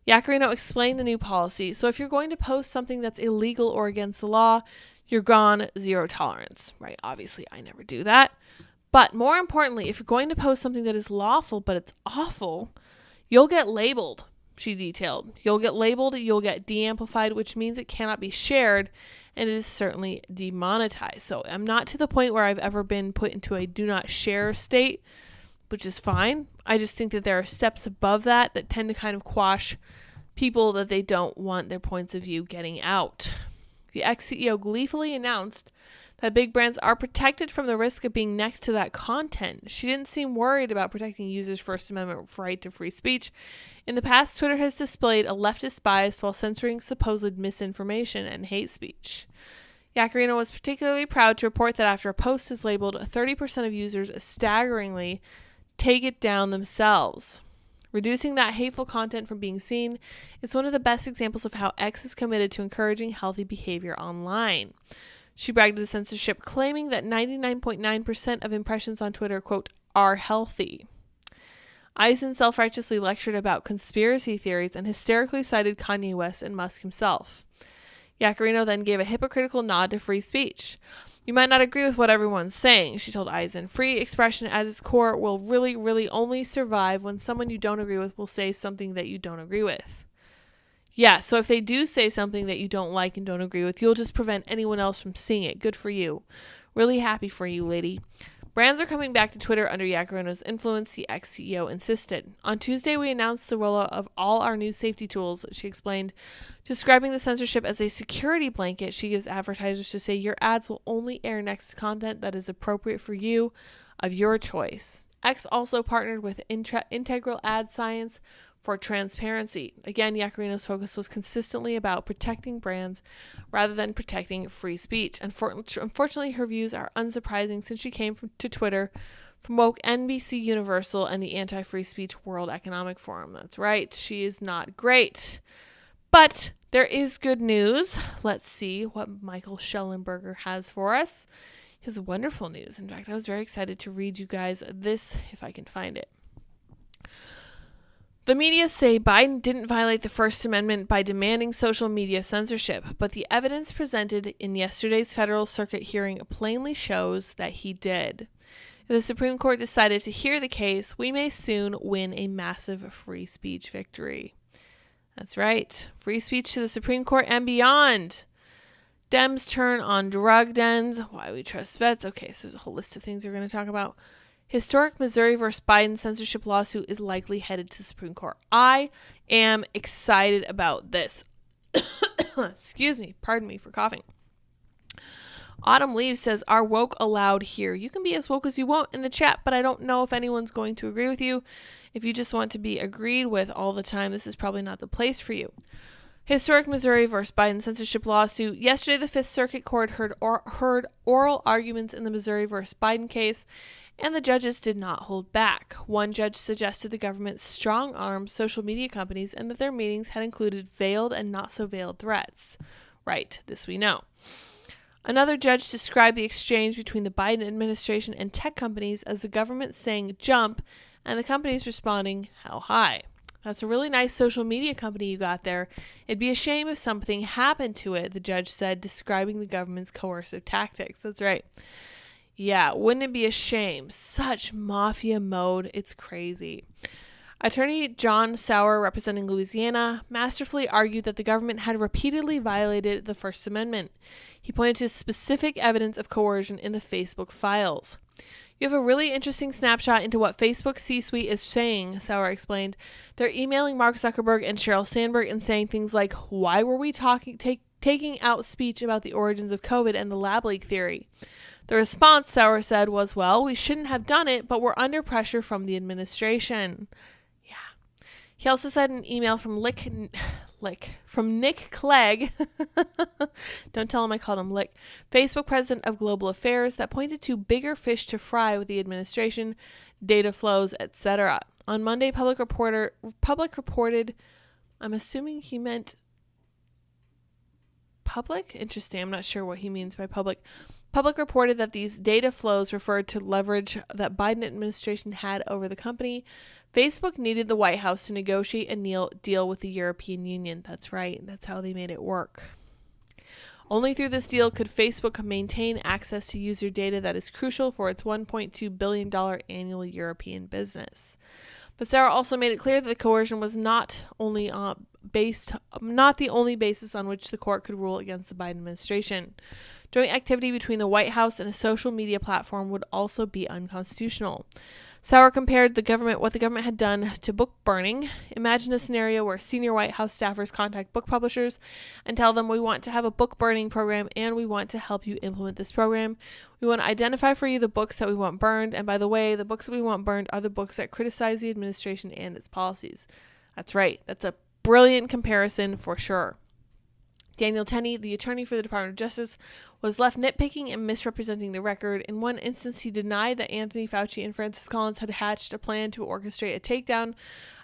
Yaccarino explained the new policy. So if you're going to post something that's illegal or against the law, you're gone, zero tolerance, right? Obviously, I never do that. But more importantly, if you're going to post something that is lawful, but it's awful, you'll get labeled, she detailed. You'll get labeled, you'll get de-amplified, which means it cannot be shared, and it is certainly demonetized. So I'm not to the point where I've ever been put into a do not share state, which is fine. I just think that there are steps above that that tend to kind of quash people that they don't want their points of view getting out. The ex-CEO gleefully announced that big brands are protected from the risk of being next to that content. She didn't seem worried about protecting users' First Amendment right to free speech. In the past, Twitter has displayed a leftist bias while censoring supposed misinformation and hate speech. Yaccarino was particularly proud to report that after a post is labeled, 30% of users staggeringly take it down themselves. Reducing that hateful content from being seen is one of the best examples of how X is committed to encouraging healthy behavior online. She bragged of the censorship, claiming that 99.9% of impressions on Twitter, quote, are healthy. Eisen self-righteously lectured about conspiracy theories and hysterically cited Kanye West and Musk himself. Yaccarino then gave a hypocritical nod to free speech. You might not agree with what everyone's saying, she told Eisen. Free expression at its core will really only survive when someone you don't agree with will say something that you don't agree with. Yeah, so if they do say something that you don't like and don't agree with, you'll just prevent anyone else from seeing it. Good for you. Really happy for you, lady. Brands are coming back to Twitter under Yaccarino's influence, the ex-CEO insisted. On Tuesday, we announced the rollout of all our new safety tools, she explained, describing the censorship as a security blanket she gives advertisers to say your ads will only air next to content that is appropriate for you, of your choice. X also partnered with Integral Ad Science for transparency. Again, Yaccarino's focus was consistently about protecting brands rather than protecting free speech. Unfortunately, her views are unsurprising since she came to Twitter from woke NBC Universal and the Anti-Free Speech World Economic Forum. That's right, she is not great. But there is good news. Let's see what Michael Schellenberger has for us. He has wonderful news. In fact, I was very excited to read you guys this, if I can find it. The media say Biden didn't violate the First Amendment by demanding social media censorship, but the evidence presented in yesterday's Federal Circuit hearing plainly shows that he did. If the Supreme Court decided to hear the case, we may soon win a massive free speech victory. That's right, free speech to the Supreme Court and beyond. Dems turn on drug dens, why we trust vets. Okay, so there's a whole list of things we're going to talk about. Historic Missouri versus Biden censorship lawsuit is likely headed to the Supreme Court. I am excited about this. Excuse me. Pardon me for coughing. Autumn Leaves says, are woke allowed here? You can be as woke as you want in the chat, but I don't know if anyone's going to agree with you. If you just want to be agreed with all the time, this is probably not the place for you. Historic Missouri versus Biden censorship lawsuit. Yesterday, the Fifth Circuit Court heard oral arguments in the Missouri versus Biden case, and the judges did not hold back. One judge suggested the government strong-arm social media companies and that their meetings had included veiled and not-so-veiled threats. Right, this we know. Another judge described the exchange between the Biden administration and tech companies as the government saying jump and the companies responding how high. That's a really nice social media company you got there. It'd be a shame if something happened to it, the judge said, describing the government's coercive tactics. That's right. Yeah, wouldn't it be a shame? Such mafia mode. It's crazy. Attorney John Sauer, representing Louisiana, masterfully argued that the government had repeatedly violated the First Amendment. He pointed to specific evidence of coercion in the Facebook files. You have a really interesting snapshot into what Facebook C-suite is saying, Sauer explained. They're emailing Mark Zuckerberg and Sheryl Sandberg and saying things like, why were we taking out speech about the origins of COVID and the lab leak theory? The response, Sauer said, was, well, we shouldn't have done it, but we're under pressure from the administration. Yeah. He also said in an email from Nick Clegg, don't tell him I called him Lick, Facebook president of global affairs, that pointed to bigger fish to fry with the administration, data flows, etc. On Monday, Public reported, I'm assuming he meant public? Interesting. I'm not sure what he means by public. Public reported that these data flows referred to leverage that Biden administration had over the company. Facebook needed the White House to negotiate a deal with the European Union. That's right. That's how they made it work. Only through this deal could Facebook maintain access to user data that is crucial for its $1.2 billion annual European business. But Sarah also made it clear that the coercion was not the only basis on which the court could rule against the Biden administration. Joint activity between the White House and a social media platform would also be unconstitutional. Sauer compared what the government had done to book burning. Imagine a scenario where senior White House staffers contact book publishers and tell them, we want to have a book burning program and we want to help you implement this program. We want to identify for you the books that we want burned, and by the way, the books that we want burned are the books that criticize the administration and its policies. That's right. That's a brilliant comparison for sure. Daniel Tenney, the attorney for the Department of Justice, was left nitpicking and misrepresenting the record. In one instance, he denied that Anthony Fauci and Francis Collins had hatched a plan to orchestrate a takedown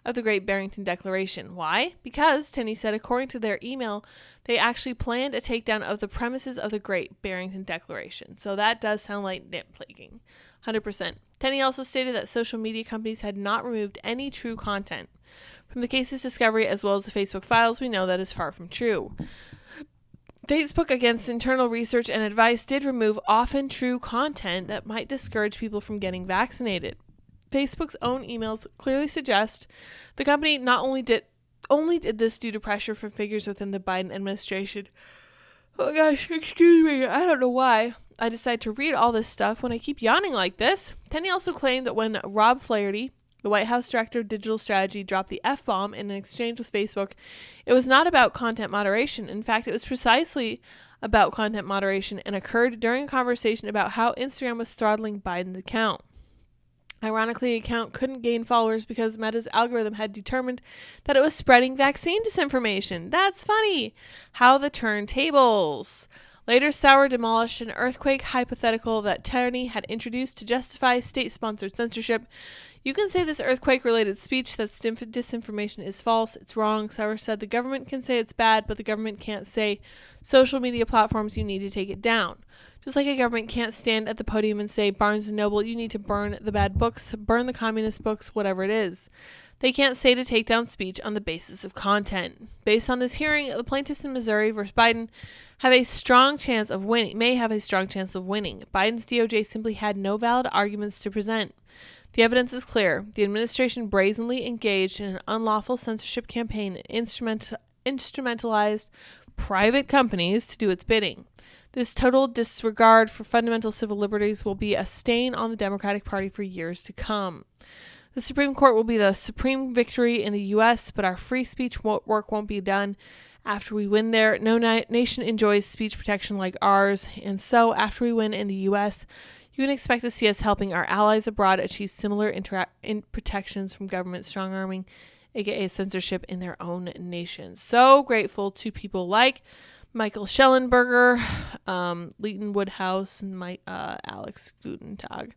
of the Great Barrington Declaration. Why? Because, Tenney said, according to their email, they actually planned a takedown of the premises of the Great Barrington Declaration. So that does sound like nitpicking. 100%. Tenney also stated that social media companies had not removed any true content. From the case's discovery as well as the Facebook files, we know that is far from true. Facebook, against internal research and advice, did remove often true content that might discourage people from getting vaccinated. Facebook's own emails clearly suggest the company not only did this due to pressure from figures within the Biden administration. Oh gosh, excuse me, I don't know why I decided to read all this stuff when I keep yawning like this. Tenney also claimed that when Rob Flaherty, the White House Director of Digital Strategy, dropped the F-bomb in an exchange with Facebook, it was not about content moderation. In fact, it was precisely about content moderation and occurred during a conversation about how Instagram was throttling Biden's account. Ironically, the account couldn't gain followers because Meta's algorithm had determined that it was spreading vaccine disinformation. That's funny. How the turntables. Later, Sauer demolished an earthquake hypothetical that Tenney had introduced to justify state-sponsored censorship. You can say this earthquake-related speech that's disinformation is false. It's wrong. Sauer said the government can say it's bad, but the government can't say social media platforms, you need to take it down. Just like a government can't stand at the podium and say, Barnes & Noble, you need to burn the bad books, burn the communist books, whatever it is. They can't say to take down speech on the basis of content. Based on this hearing, the plaintiffs in Missouri versus Biden may have a strong chance of winning. Biden's DOJ simply had no valid arguments to present. The evidence is clear. The administration brazenly engaged in an unlawful censorship campaign and instrumentalized private companies to do its bidding. This total disregard for fundamental civil liberties will be a stain on the Democratic Party for years to come. The Supreme Court will be the supreme victory in the U.S., but our free speech work won't be done after we win there. No nation enjoys speech protection like ours, and so after we win in the U.S., you can expect to see us helping our allies abroad achieve similar protections from government strong-arming, aka censorship, in their own nations. So grateful to people like Michael Schellenberger, Leighton Woodhouse, and Alex Gutentag.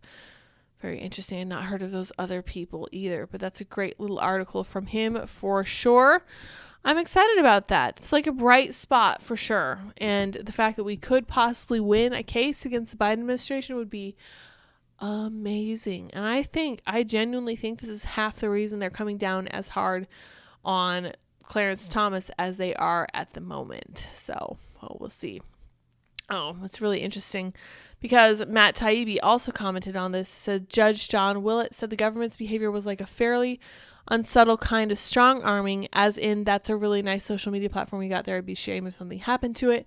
Very interesting. I've not heard of those other people either, but that's a great little article from him for sure. I'm excited about that. It's like a bright spot for sure. And the fact that we could possibly win a case against the Biden administration would be amazing. And I genuinely think this is half the reason they're coming down as hard on Clarence Thomas as they are at the moment. So, we'll see. Oh, it's really interesting because Matt Taibbi also commented on this. Said Judge John Willett said the government's behavior was like a fairly unsubtle kind of strong arming, as in that's a really nice social media platform you got there. It'd be a shame if something happened to it.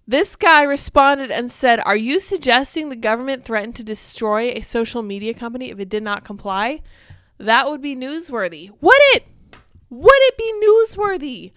This guy responded and said, "Are you suggesting the government threatened to destroy a social media company if it did not comply? That would be newsworthy." Would it? Would it be newsworthy?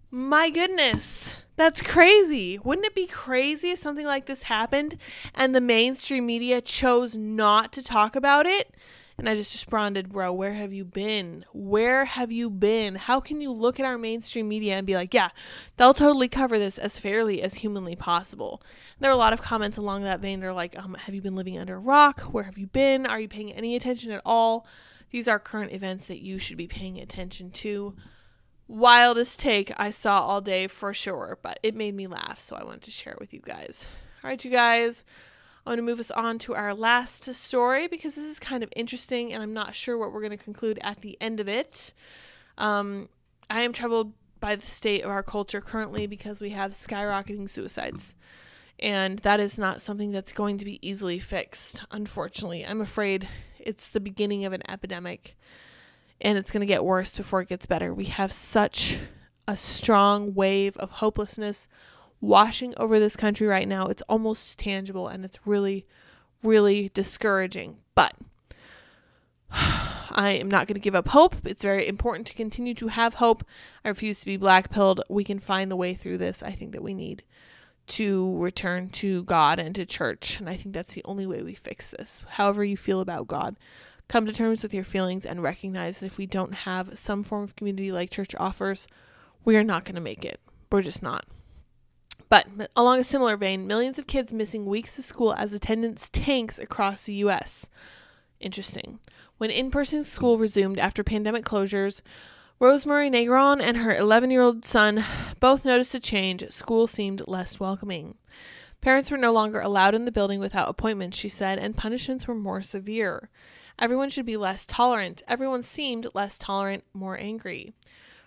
My goodness. That's crazy. Wouldn't it be crazy if something like this happened and the mainstream media chose not to talk about it? And I just responded, bro, where have you been? Where have you been? How can you look at our mainstream media and be like, yeah, they'll totally cover this as fairly as humanly possible? And there were a lot of comments along that vein. They're like, have you been living under a rock? Where have you been? Are you paying any attention at all? These are current events that you should be paying attention to. Wildest take I saw all day for sure, but it made me laugh, so I wanted to share it with you guys. All right, you guys. I want to move us on to our last story because this is kind of interesting and I'm not sure what we're going to conclude at the end of it. I am troubled by the state of our culture currently because we have skyrocketing suicides. And that is not something that's going to be easily fixed, unfortunately. I'm afraid it's the beginning of an epidemic and it's going to get worse before it gets better. We have such a strong wave of hopelessness washing over this country right now. It's almost tangible and it's really, really discouraging. But I am not going to give up hope. It's very important to continue to have hope. I refuse to be blackpilled. We can find the way through this. I think that we need to return to God and to church. And I think that's the only way we fix this. However you feel about God, come to terms with your feelings and recognize that if we don't have some form of community like church offers, we are not going to make it. We're just not. But along a similar vein, millions of kids missing weeks of school as attendance tanks across the U.S. Interesting. When in-person school resumed after pandemic closures, Rosemary Negron and her 11-year-old son both noticed a change. School seemed less welcoming. Parents were no longer allowed in the building without appointments, she said, and punishments were more severe. Everyone should be less tolerant. Everyone seemed less tolerant, more angry.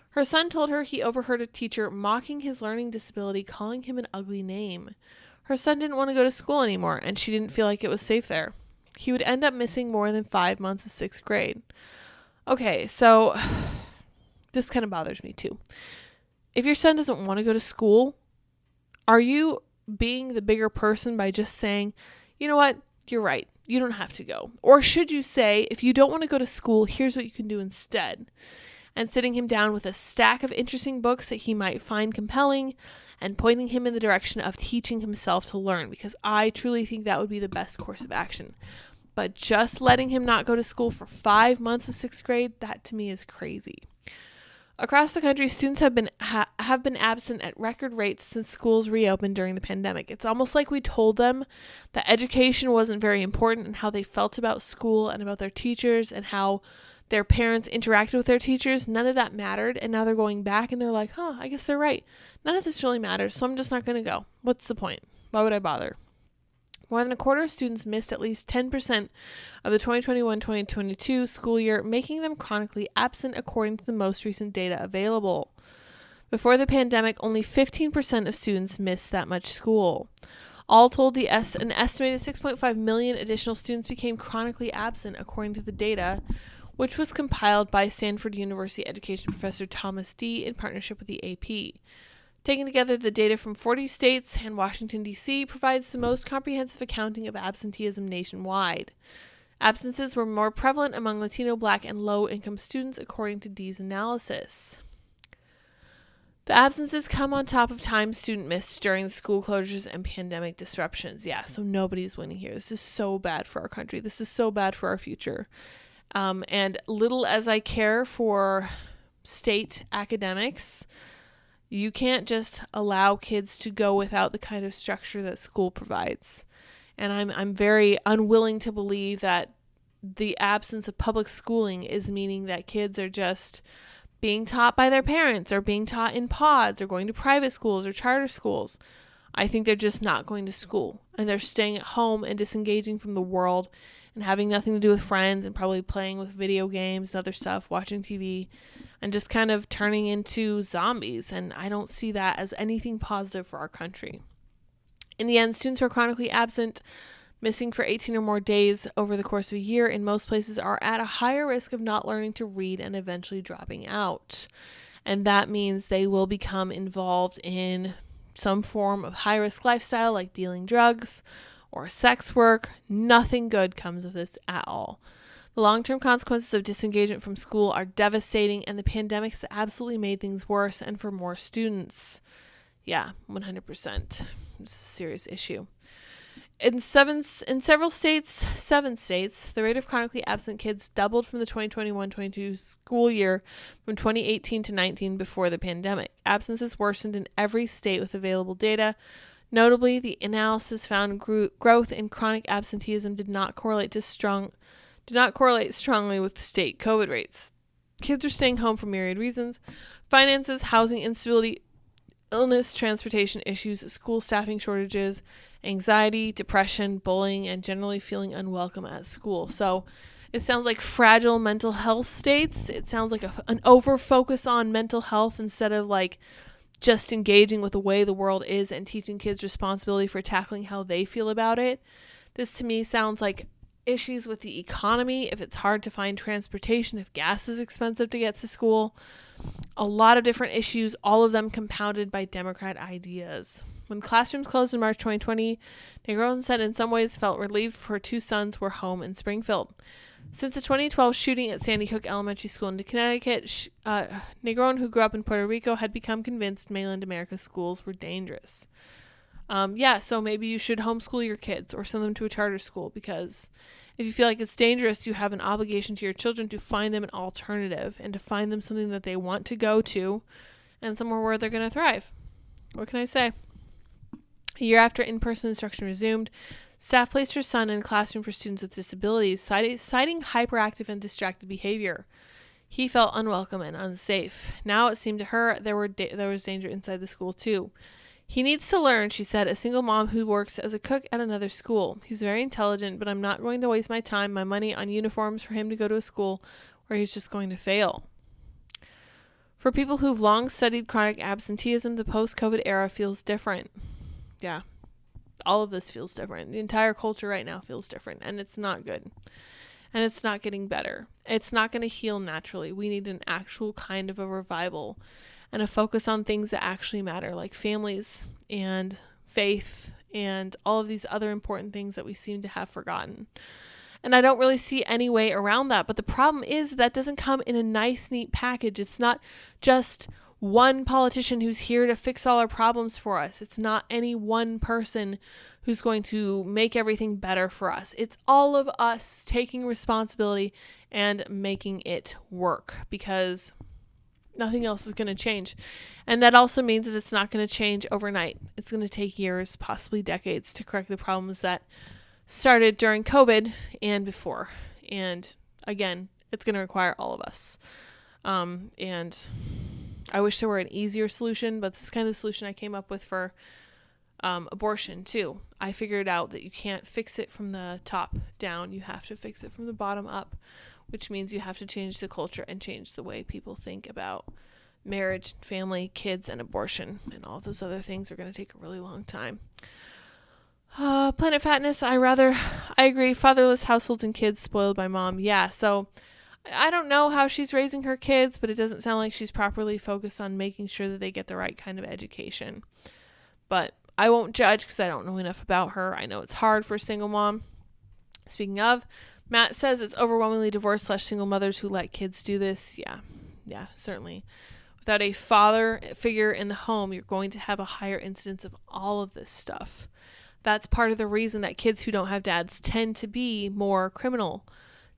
Her son told her he overheard a teacher mocking his learning disability, calling him an ugly name. Her son didn't want to go to school anymore, and she didn't feel like it was safe there. He would end up missing more than 5 months of 6th grade. Okay, so this kind of bothers me too. If your son doesn't want to go to school, are you being the bigger person by just saying, you know what, you're right, you don't have to go? Or should you say, if you don't want to go to school, here's what you can do instead? And sitting him down with a stack of interesting books that he might find compelling and pointing him in the direction of teaching himself to learn, because I truly think that would be the best course of action. But just letting him not go to school for 5 months of 6th grade, that to me is crazy. Across the country, students have been absent at record rates since schools reopened during the pandemic. It's almost like we told them that education wasn't very important and how they felt about school and about their teachers and how their parents interacted with their teachers. None of that mattered, and now they're going back and they're like, I guess they're right. None of this really matters, so I'm just not going to go. What's the point? Why would I bother? More than a quarter of students missed at least 10% of the 2021-2022 school year, making them chronically absent according to the most recent data available. Before the pandemic, only 15% of students missed that much school. All told, an estimated 6.5 million additional students became chronically absent according to the data, which was compiled by Stanford University education professor Thomas D. in partnership with the AP. Taking together the data from 40 states and Washington, D.C. provides the most comprehensive accounting of absenteeism nationwide. Absences were more prevalent among Latino, Black, and low-income students, according to D's analysis. The absences come on top of time student missed during the school closures and pandemic disruptions. Yeah, so nobody's winning here. This is so bad for our country. This is so bad for our future. And little as I care for state academics, you can't just allow kids to go without the kind of structure that school provides. And I'm very unwilling to believe that the absence of public schooling is meaning that kids are just being taught by their parents or being taught in pods or going to private schools or charter schools. I think they're just not going to school and they're staying at home and disengaging from the world and having nothing to do with friends and probably playing with video games and other stuff, watching TV, and just kind of turning into zombies. And I don't see that as anything positive for our country. In the end, students who are chronically absent, missing for 18 or more days over the course of a year in most places, are at a higher risk of not learning to read and eventually dropping out. And that means they will become involved in some form of high-risk lifestyle like dealing drugs or sex work. Nothing good comes of this at all. The long-term consequences of disengagement from school are devastating, and the pandemic has absolutely made things worse and for more students. Yeah, 100%. It's a serious issue. In several states, 7 states, the rate of chronically absent kids doubled from the 2021-22 school year from 2018 to 19 before the pandemic. Absences worsened in every state with available data. Notably, the analysis found growth in chronic absenteeism did not correlate strongly with state COVID rates. Kids are staying home for myriad reasons: finances, housing instability, illness, transportation issues, school staffing shortages, anxiety, depression, bullying, and generally feeling unwelcome at school. So it sounds like fragile mental health states. It sounds like an over-focus on mental health instead of like just engaging with the way the world is and teaching kids responsibility for tackling how they feel about it. This to me sounds like issues with the economy, if it's hard to find transportation, if gas is expensive to get to school. A lot of different issues, all of them compounded by Democrat ideas. When classrooms closed in March 2020, Negron said in some ways felt relieved for her 2 sons were home in Springfield. Since the 2012 shooting at Sandy Hook Elementary School in Connecticut, Negron, who grew up in Puerto Rico, had become convinced mainland America's schools were dangerous. So maybe you should homeschool your kids or send them to a charter school, because if you feel like it's dangerous, you have an obligation to your children to find them an alternative and to find them something that they want to go to and somewhere where they're going to thrive. What can I say? A year after in-person instruction resumed, staff placed her son in a classroom for students with disabilities, citing hyperactive and distracted behavior. He felt unwelcome and unsafe. Now it seemed to her there was danger inside the school too. He needs to learn, she said, a single mom who works as a cook at another school. He's very intelligent, but I'm not going to waste my time, my money on uniforms for him to go to a school where he's just going to fail. For people who've long studied chronic absenteeism, the post-COVID era feels different. Yeah, all of this feels different. The entire culture right now feels different, and it's not good. And it's not getting better. It's not going to heal naturally. We need an actual kind of a revival and a focus on things that actually matter, like families and faith and all of these other important things that we seem to have forgotten. And I don't really see any way around that. But the problem is that doesn't come in a nice, neat package. It's not just one politician who's here to fix all our problems for us. It's not any one person who's going to make everything better for us. It's all of us taking responsibility and making it work, because nothing else is going to change. And that also means that it's not going to change overnight. It's going to take years, possibly decades, to correct the problems that started during COVID and before. And again, it's going to require all of us. And I wish there were an easier solution, but this is kind of the solution I came up with for abortion too. I figured out that you can't fix it from the top down. You have to fix it from the bottom up, which means you have to change the culture and change the way people think about marriage, family, kids, and abortion. And all those other things are going to take a really long time. Planet Fatness, I agree. Fatherless households and kids spoiled by mom. Yeah, so I don't know how she's raising her kids, but it doesn't sound like she's properly focused on making sure that they get the right kind of education. But I won't judge because I don't know enough about her. I know it's hard for a single mom. Speaking of, Matt says it's overwhelmingly divorced/single mothers who let kids do this. Yeah, certainly. Without a father figure in the home, you're going to have a higher incidence of all of this stuff. That's part of the reason that kids who don't have dads tend to be more criminal,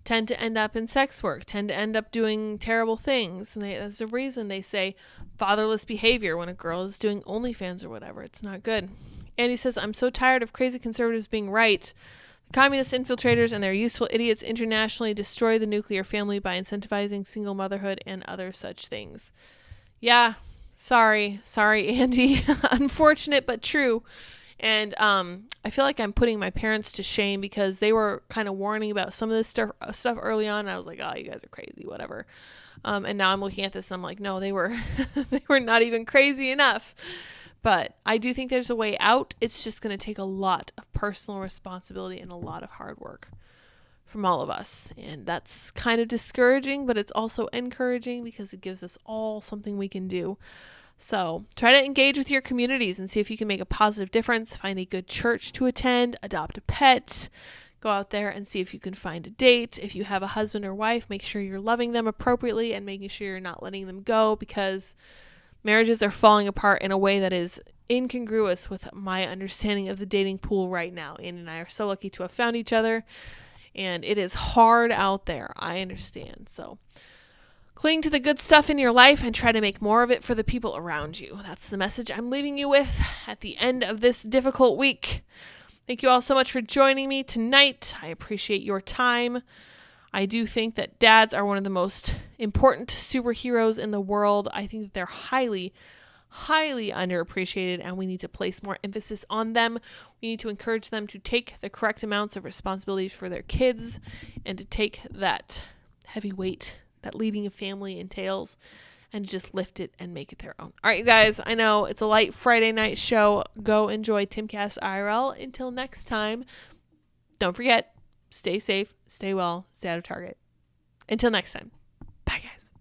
tend to end up in sex work, tend to end up doing terrible things. And that's the reason they say fatherless behavior when a girl is doing OnlyFans or whatever. It's not good. Andy says, I'm so tired of crazy conservatives being right. Communist infiltrators and their useful idiots internationally destroy the nuclear family by incentivizing single motherhood and other such things. Yeah, sorry, Andy. Unfortunate, but true. And I feel like I'm putting my parents to shame because they were kind of warning about some of this stuff early on. And I was like, oh, you guys are crazy, whatever. And now I'm looking at this and I'm like, no, they were they were not even crazy enough. But I do think there's a way out. It's just going to take a lot of personal responsibility and a lot of hard work from all of us. And that's kind of discouraging, but it's also encouraging because it gives us all something we can do. So try to engage with your communities and see if you can make a positive difference. Find a good church to attend, adopt a pet, go out there and see if you can find a date. If you have a husband or wife, make sure you're loving them appropriately and making sure you're not letting them go, because marriages are falling apart in a way that is incongruous with my understanding of the dating pool right now. Andy and I are so lucky to have found each other, and it is hard out there. I understand. So cling to the good stuff in your life and try to make more of it for the people around you. That's the message I'm leaving you with at the end of this difficult week. Thank you all so much for joining me tonight. I appreciate your time. I do think that dads are one of the most important superheroes in the world. I think that they're highly, highly underappreciated, and we need to place more emphasis on them. We need to encourage them to take the correct amounts of responsibilities for their kids and to take that heavy weight that leading a family entails and just lift it and make it their own. All right, you guys, I know it's a light Friday night show. Go enjoy Timcast IRL. Until next time, don't forget, stay safe, stay well, stay out of Target. Until next time. Bye, guys.